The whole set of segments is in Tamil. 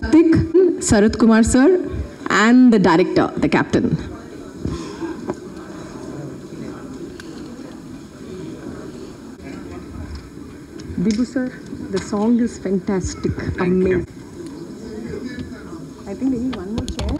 Karthik, Sarath Kumar sir, and the director, the captain. Dibu sir, the song is fantastic, amazing. I think we need one more chair.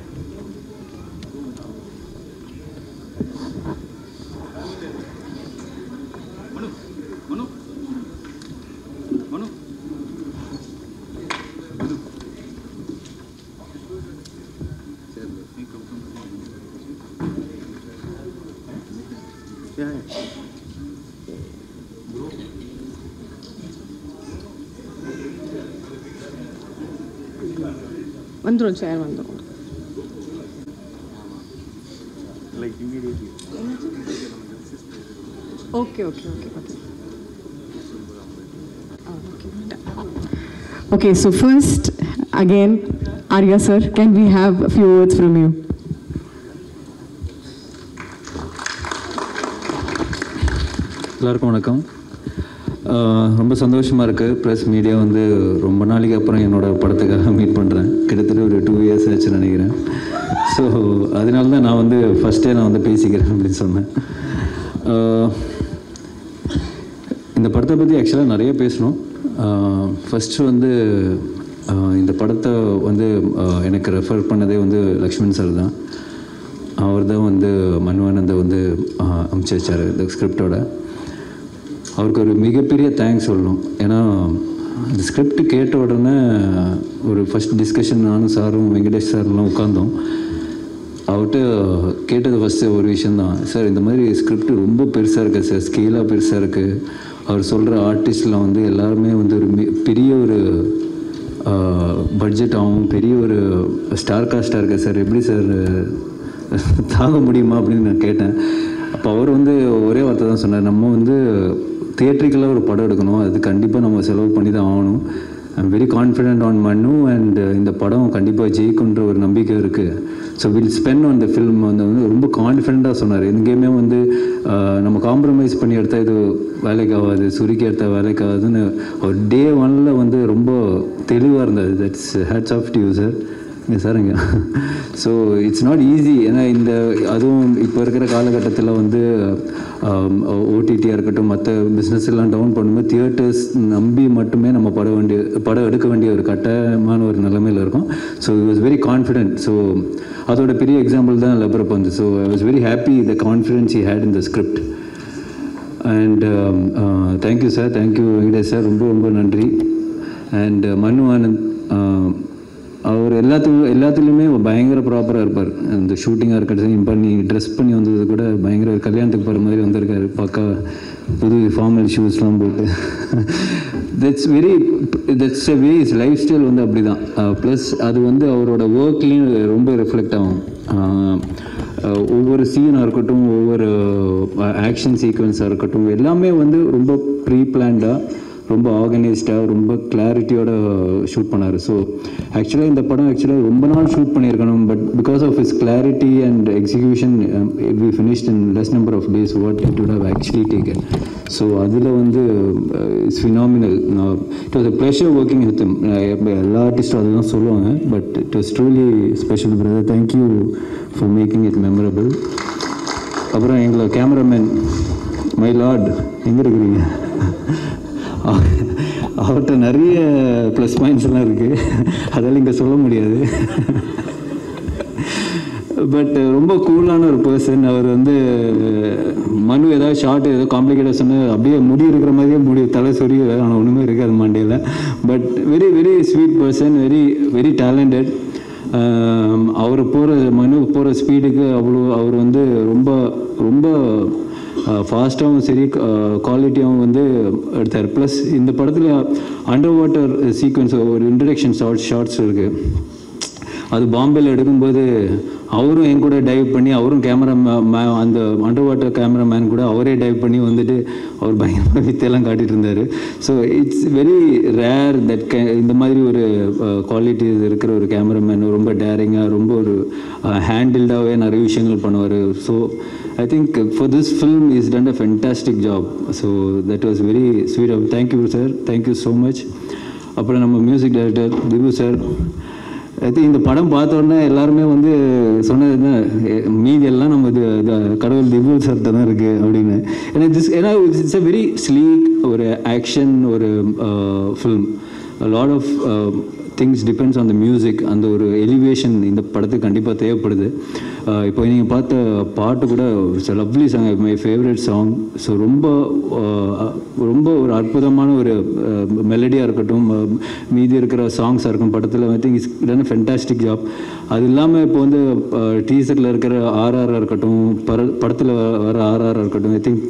Vandrum chair vandrum. Like immediately. Okay. Okay, so first, again, Arya sir, can we have a few words from you? எல்லாருக்கும் வணக்கம். ரொம்ப சந்தோஷமாக இருக்குது. ப்ரெஸ் மீடியா வந்து ரொம்ப நாளைக்கு அப்புறம் என்னோடய படத்துக்காக மீட் பண்ணுறேன். கிட்டத்தட்ட ஒரு 2 years ஆச்சுன்னு நினைக்கிறேன். ஸோ அதனால தான் நான் வந்து ஃபஸ்ட்டே நான் வந்து பேசிக்கிறேன் அப்படின்னு சொன்னேன். இந்த படத்தை பற்றி ஆக்சுவலாக நிறைய பேசணும். ஃபஸ்ட்டு வந்து இந்த படத்தை வந்து எனக்கு ரெஃபர் பண்ணதே வந்து லக்ஷ்மண் சார் தான். அவர் தான் வந்து மன்வானந்தை வந்து அமுச்சு வச்சார் இந்த ஸ்கிரிப்டோட. அவருக்கு ஒரு மிகப்பெரிய தேங்க்ஸ் சொல்லணும். ஏன்னா இந்த ஸ்கிரிப்ட் கேட்ட உடனே ஒரு ஃபஸ்ட் டிஸ்கஷன் நானும் சாரும் வெங்கடேஷ் சார்லாம் உட்காந்தோம். அவர்கிட்ட கேட்டது ஃபஸ்ட்டு ஒரு விஷயந்தான், சார் இந்த மாதிரி ஸ்கிரிப்ட் ரொம்ப பெருசாக இருக்குது சார், ஸ்கேலாக பெருசாக இருக்குது. அவர் சொல்கிற ஆர்டிஸ்ட்லாம் வந்து எல்லாருமே வந்து ஒரு பெரிய ஒரு பட்ஜெட் ஆகும், பெரிய ஒரு ஸ்டார் காஸ்டாக இருக்குது சார், எப்படி சார் தாங்க முடியுமா அப்படின்னு நான் கேட்டேன். அப்போ அவர் வந்து ஒரே வார்த்தை தான் சொன்னார், நம்ம வந்து தியேட்ரிக்கலாக ஒரு படம் எடுக்கணும், அது கண்டிப்பாக நம்ம செலவு பண்ணி தான் ஆகணும். ஐம் வெரி கான்ஃபிடென்ட் ஆன் மனு அண்ட் இந்த படம் கண்டிப்பாக ஜெயிக்குன்ற ஒரு நம்பிக்கை இருக்குது. So will spend on the film வந்து ரொம்ப கான்ஃபிடென்ட்டாக சொன்னார். எங்கேயுமே வந்து நம்ம காம்ப்ரமைஸ் பண்ணி எடுத்தால் இது வேலைக்கு ஆகாது, சுருக்கி எடுத்தால் வேலைக்கு ஆகாதுன்னு ஒரு டே 1 வந்து ரொம்ப தெளிவாக இருந்தது. That's hats off to you sir. சாருங்க. So it's not easy. ஏன்னா இந்த அதுவும் இப்போ இருக்கிற காலகட்டத்தில் வந்து ஓடிடியாக இருக்கட்டும், மற்ற பிஸ்னஸ் எல்லாம் டவுன் பண்ணும்போது தியேட்டர்ஸ் நம்பி மட்டுமே நம்ம படம் எடுக்க வேண்டிய ஒரு கட்டாயமான ஒரு நிலைமையில் இருக்கும். So it was very confident. So அதோட பெரிய எக்ஸாம்பிள் தான் லெபரப்பந்து. So I was very happy the confidence he had in the script. And thank you sir, thank you Venkatesh sir, ரொம்ப ரொம்ப நன்றி. அண்ட் மனு ஆனந்த் அவர் எல்லாத்துலேயுமே பயங்கர ப்ராப்பராக இருப்பார். அந்த ஷூட்டிங்காக இருக்கட்டும், பண்ணி ட்ரெஸ் பண்ணி வந்தது கூட பயங்கர கல்யாணத்துக்கு போகிற மாதிரி வந்திருக்காரு. பக்கா புது ஃபார்மல் ஷூஸ்லாம் போட்டு. That's a way is life style வந்து அப்படி தான். ப்ளஸ் அது வந்து அவரோட ஒர்க்லேயும் ரொம்ப ரிஃப்ளெக்ட் ஆகும். ஒவ்வொரு சீனாக இருக்கட்டும், ஒவ்வொரு ஆக்ஷன் சீக்வன்ஸாக இருக்கட்டும், எல்லாமே வந்து ரொம்ப ப்ரீ பிளான்டாக, ரொம்ப ஆர்கனைஸ்டாக, ரொம்ப கிளாரிட்டியோட ஷூட் பண்ணார். ஸோ ஆக்சுவலாக இந்த படம் ரொம்ப நாள் ஷூட் பண்ணியிருக்கணும். But because of is clarity and execution we finished in less number of days what it would have actually taken. So அதில் வந்து it's phenomenal. It was a pleasure working with him. எல்லா ஆர்டிஸ்டும் அதுதான் சொல்லுவாங்க. But it was truly special brother. Thank you for making it memorable. அப்புறம் எங்களை கேமராமேன் மை லார்ட் எங்கே இருக்கிறீங்க? அவர்கிட்ட நிறைய ப்ளஸ் பாயிண்ட்ஸ் எல்லாம் இருக்குது, அதெல்லாம் இங்கே சொல்ல முடியாது. பட் ரொம்ப கூலான ஒரு பர்சன். அவர் வந்து மனு ஏதாவது ஷார்ட் ஏதோ காம்ப்ளிகேட்டாக சொன்னால் அப்படியே முடி இருக்கிற மாதிரியே தலை சொறி, ஆனால் ஒன்றுமே இருக்காது மண்டையில். But very very sweet person, very very talented. மனு போகிற ஸ்பீடுக்கு அவர் வந்து ரொம்ப ரொம்ப ஃபாஸ்ட்டாகவும் சரி, குவாலிட்டியாகவும் வந்து எடுத்தார். ப்ளஸ் இந்த படத்தில் அண்டர் வாட்டர் சீக்வன்ஸ் ஒரு இன்ட்ரடக்ஷன் ஷார்ட்ஸ் இருக்குது. அது பாம்பேயில் எடுக்கும்போது அவரும் என் கூட டைவ் பண்ணி, அவரும் அந்த அண்டர் வாட்டர் கேமராமேன் கூட அவரே டைவ் பண்ணி வந்துட்டு அவர் பயங்கரமாக வித்தையெல்லாம் காட்டிகிட்டு இருந்தார். So it's very rare that இந்த மாதிரி ஒரு குவாலிட்டி இருக்கிற ஒரு கேமராமேன் ரொம்ப டேரிங்காக, ரொம்ப ஒரு ஹேண்டில்டாகவே நிறைய விஷயங்கள் பண்ணுவார். So I think for this film he's done a fantastic job. So that was very sweet of. Thank you sir, thank you so much. அப்புறம் நம்ம music director Dipu sir, I think இந்த படம் பார்த்தோன்னே எல்லாருமே வந்து சொன்னது என்ன, மீதி எல்லாம் நம்ம கடவுள் திபுல் சார்கிட்ட தான் இருக்குது அப்படின்னு. ஏன்னா இட்ஸ் அ வெரி ஸ்லீக் ஒரு ஆக்ஷன் ஒரு film. Lot of things depends on the music. அந்த ஒரு எலிவேஷன் இந்த படத்துக்கு கண்டிப்பாக தேவைப்படுது. இப்போ நீங்கள் பார்த்த பாட்டு கூட it's lovely song, my favourite song. So ரொம்ப ரொம்ப ஒரு அற்புதமான ஒரு மெலடியாக இருக்கட்டும், மீதி இருக்கிற சாங்ஸாக இருக்கும் படத்தில். ஐ think it's done a fantastic job. அது இல்லாமல் இப்போ வந்து டீசரில் இருக்கிற ஆர்ஆராக இருக்கட்டும், படத்தில் வர ஆர்ஆராக இருக்கட்டும், ஐ think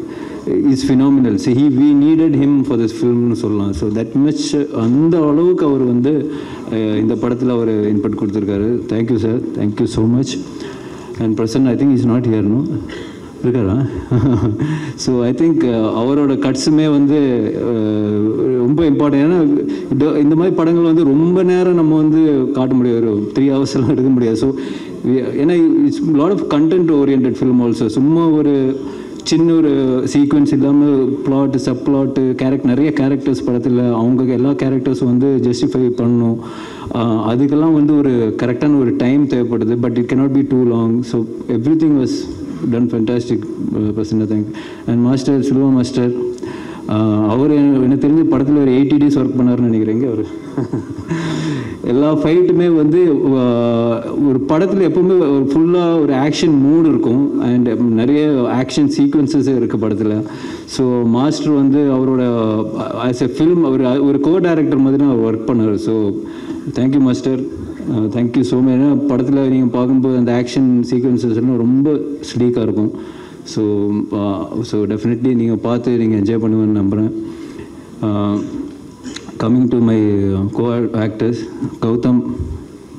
is phenomenal. C we needed him for this filmனு சொல்லலாம். ஸோ தட் மச் அந்த அளவுக்கு அவர் வந்து இந்த படத்தில் அவர் இன்புட் கொடுத்துருக்காரு. Thank you sir, thank you so much. And present I think is not here, no இருக்காரா? ஸோ ஐ திங்க் அவரோட கட்ஸுமே வந்து ரொம்ப இம்பார்ட்டன்ட். ஏன்னா இந்த மாதிரி படங்கள் வந்து ரொம்ப நேரம் நம்ம வந்து காட்ட முடியாது, ஒரு 3 hours எல்லாம் எடுக்க முடியாது. ஸோ ஏன்னா it's lot of content orient film also. சும்மா ஒரு சின்ன ஒரு சீக்வன்ஸ் இல்லாமல் பிளாட் சப் பிளாட்டு நிறைய கேரக்டர்ஸ் படத்தில் அவங்க எல்லா கேரக்டர்ஸும் வந்து ஜஸ்டிஃபை பண்ணணும். அதுக்கெல்லாம் வந்து ஒரு கரெக்டான ஒரு டைம் தேவைப்படுது. But it cannot be too long. So everything was done fantastic person. Thank. And master Silva master, அவர் எனக்கு தெரிஞ்ச படத்தில் ஒரு 80 days ஒர்க் பண்ணார்னு நினைக்கிறேங்க. அவர் எல்லா ஃபைட்டுமே வந்து ஒரு படத்தில் எப்போவுமே ஒரு ஃபுல்லாக ஒரு ஆக்ஷன் மூடு இருக்கும். அண்ட் நிறைய ஆக்ஷன் சீக்வன்சஸ் இருக்குது படத்தில். ஸோ மாஸ்டர் வந்து அவரோட ஆஸ் எ ஃபில்ம் ஒரு கோ டைரக்டர் மாதிரி அவர் ஒர்க் பண்ணார். So thank you master, thank you so much. ஏன்னா படத்தில் நீங்கள் பார்க்கும்போது அந்த ஆக்ஷன் சீக்வன்சஸ் எல்லாம் ரொம்ப ஸ்லீக்காக இருக்கும். ஸோ டெஃபினெட்லி நீங்கள் பார்த்து நீங்கள் என்ஜாய் பண்ணுவேன்னு நம்புகிறேன். Coming to my co actors, Gautham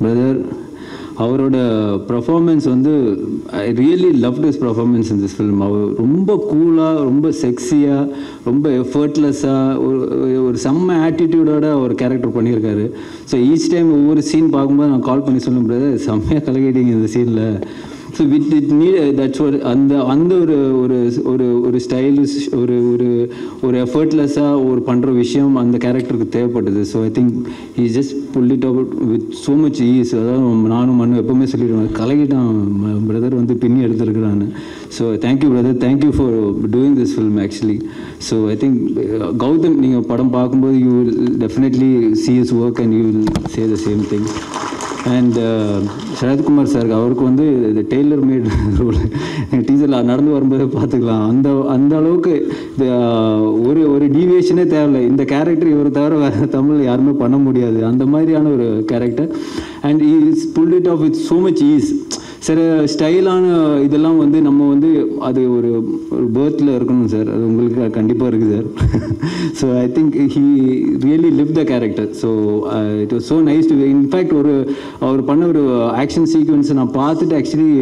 brother, அவரோட பர்ஃபார்மன்ஸ் வந்து I really loved his performance in this film. அவர் ரொம்ப கூலாக, ரொம்ப செக்ஸியாக, ரொம்ப எஃபர்ட்லெஸ்ஸாக, ஒரு செம்ம ஆட்டிடியூடோட ஒரு கேரக்டர் பண்ணியிருக்காரு. ஸோ ஈச் டைம் ஒவ்வொரு சீன் பார்க்கும்போது நான் கால் பண்ணி சொல்லும் பிரதர் செம்மையாக கலக்கிட்டீங்க இந்த சீனில். ஸோ இட் நீட் தட்ஸ் ஒரு அந்த ஒரு ஸ்டைலிஷ் ஒரு எஃபர்ட்லெஸ்ஸாக ஒரு பண்ணுற விஷயம் அந்த கேரக்டருக்கு தேவைப்பட்டது. So I think he just pull it out with so much ease. அதாவது நானும் மண்ணு எப்போவுமே சொல்லிடுவேன், கலகிட்டான் பிரதர் வந்து பின்னி எடுத்துருக்குறான்னு. So thank you brother, thank you for doing this film actually. So I think Gautham நீங்கள் படம் பார்க்கும்போது you will definitely see his work and you will say the same thing. And Sarathkumar sir, அவருக்கு வந்து இது டெய்லர் மேட் ரோல் டீச்சரில் நடந்து வரும்போதே பார்த்துக்கலாம். அந்த அளவுக்கு ஒரு டீவியேஷனே தேவையில்லை. இந்த கேரக்டர் இவர் தவிர வேறு தமிழ் யாருமே பண்ண முடியாது, அந்த மாதிரியான ஒரு character. And is pull it off with so much ease. சில ஸ்டைலான இதெல்லாம் வந்து நம்ம வந்து அது ஒரு பேர்த்தில் இருக்கணும் சார், அது உங்களுக்கு கண்டிப்பாக இருக்குது sir. So I think he really live the character. So it was so nice to. In fact அவர் பண்ண ஒரு ஆக்ஷன் சீக்வன்ஸை நான் பார்த்துட்டு ஆக்சுவலி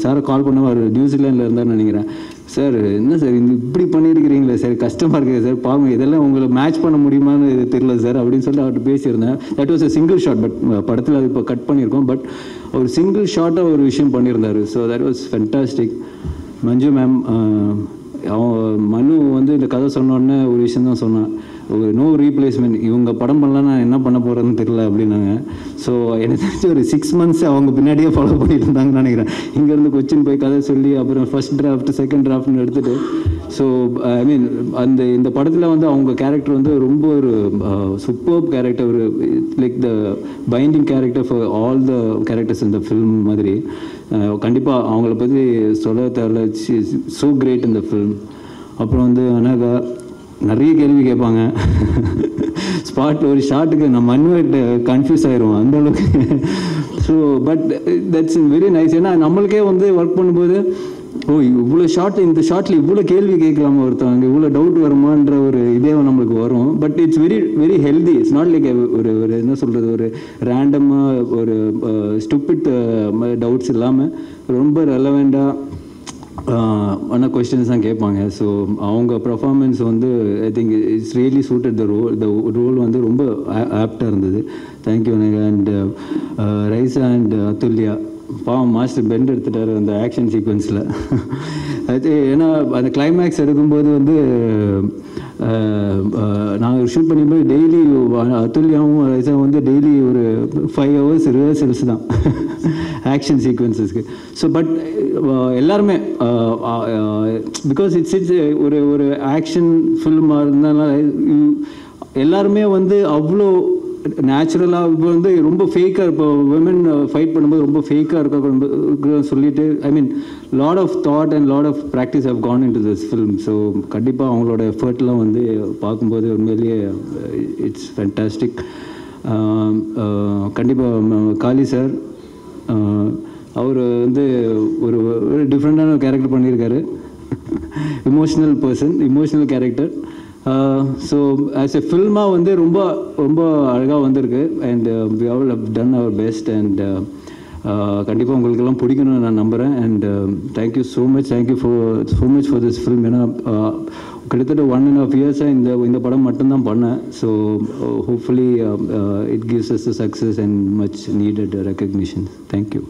சாரை கால் பண்ண அவர் நியூசிலாண்டில் இருந்தார்னு நினைக்கிறேன். சார் என்ன சார் இப்படி பண்ணியிருக்கிறீங்களே சார், கஷ்டமாக இருக்குது சார், பாருங்க இதெல்லாம் உங்களை மேட்ச் பண்ண முடியுமான்னு தெரியல சார் அப்படின்னு சொல்லிட்டு அவர்கிட்ட பேசியிருந்தேன். That was a single shot. But படத்தில் அது இப்போ கட் பண்ணியிருக்கோம். பட் ஒரு சிங்கிள் ஷாட்டாக ஒரு விஷயம் பண்ணியிருந்தார். So that was fantastic. Manju ma'am, மனு வந்து இந்த கதை சொன்னோடனே ஒரு விஷயம் தான் சொன்னான், நோ ரீப்ளேஸ்மெண்ட், இவங்க படம் பண்ணலாம் நான் என்ன பண்ண போகிறேன்னு தெரியல அப்படின்னாங்க. ஸோ எனக்கு தெரிஞ்சு ஒரு 6 months அவங்க பின்னாடியே ஃபாலோ பண்ணிட்டு இருந்தாங்கன்னு நினைக்கிறேன். இங்கேருந்து கொச்சின் போய் கதை சொல்லி அப்புறம் ஃபர்ஸ்ட் டிராஃப்ட் செகண்ட் டிராஃப்ட்னு எடுத்துகிட்டு. ஸோ ஐ மீன் இந்த படத்தில் வந்து அவங்க கேரக்டர் வந்து ரொம்ப ஒரு சூப்பர்ப் கேரக்டர், ஒரு like the binding character for all the characters இந்த ஃபில்ம் மாதிரி. கண்டிப்பாக அவங்கள பற்றி சொல்ல தேவையில்ல, ஸோ கிரேட் இந்த ஃபில்ம். அப்புறம் வந்து அனகா நிறைய கேள்வி கேட்பாங்க ஸ்பாட்டில், ஒரு ஷாட்டுக்கு நம்ம மண்ணுகிட்ட கன்ஃபியூஸ் ஆயிடுவோம் அந்த அளவுக்கு. So but that's very nice. ஏன்னா நம்மளுக்கே வந்து ஒர்க் பண்ணும்போது இவ்வளோ ஷார்ட், இந்த ஷார்ட்டில் இவ்வளோ கேள்வி கேட்கலாமா ஒருத்தவங்க, இவ்வளோ டவுட் வருமான்ற ஒரு இதே நம்மளுக்கு வரும். But it's very very healthy. It's not like ஒரு என்ன சொல்கிறது, ஒரு ரேண்டமாக ஒரு ஸ்டூபிட் டவுட்ஸ் இல்லாமல் ரொம்ப ரெலவெண்ட்டாக ஆன கொஸ்டின்ஸ் தான் கேட்பாங்க. ஸோ அவங்க பர்ஃபார்மன்ஸ் வந்து I think it's really suited the role வந்து ரொம்ப ஆப்டாக இருந்தது. தேங்க்யூ. அண்ட் ரைஸ் அண்ட் அதுல்யா, பாவம் மாஸ்டர் பெண்ட் எடுத்துட்டார் அந்த ஆக்ஷன் சீக்வன்ஸில். அது ஏன்னா அந்த கிளைமேக்ஸ் எடுக்கும்போது வந்து நாங்கள் ஷூட் பண்ணும்போது டெய்லி அதுல்யாவும் ரைஸாவும் வந்து டெய்லி ஒரு 5 hours ரிஹர்சல்ஸ் தான் ஆக்ஷன் சீக்வன்சஸ்க்கு. ஸோ பட் எல்லாருமே பிகாஸ் இட்ஸ் ஒரு ஆக்ஷன் ஃபில்மாக இருந்தனால எல்லாருமே வந்து அவ்வளோ நேச்சுரலாக இப்போ வந்து ரொம்ப ஃபேக்காக இப்போ விமன் ஃபைட் பண்ணும்போது ரொம்ப ஃபேக்காக இருக்க சொல்லிட்டு I mean lot of thought and lot of practice have gone in to this film. So கண்டிப்பாக அவங்களோட எஃபர்ட்லாம் வந்து பார்க்கும்போது உண்மையிலேயே இட்ஸ் ஃபேண்டாஸ்டிக். கண்டிப்பாக காளி சார் அவர் வந்து ஒரு டிஃப்ரெண்ட்டான கேரக்டர் பண்ணியிருக்காரு. Emotional person, emotional character. So as a ஃபில்மாக வந்து ரொம்ப ரொம்ப அழகாக வந்திருக்கு. And we all have done அவர் பெஸ்ட். அண்ட் கண்டிப்பாக உங்களுக்கெல்லாம் பிடிக்கணும்னு நான் நம்புகிறேன். And thank you so much, thank you so much for this film. ஏன்னா கிட்டத்தட்ட 1.5 years இந்த படம் மட்டும்தான் பண்ணேன். So hopefully it gives us the success and much needed recognition. Thank you.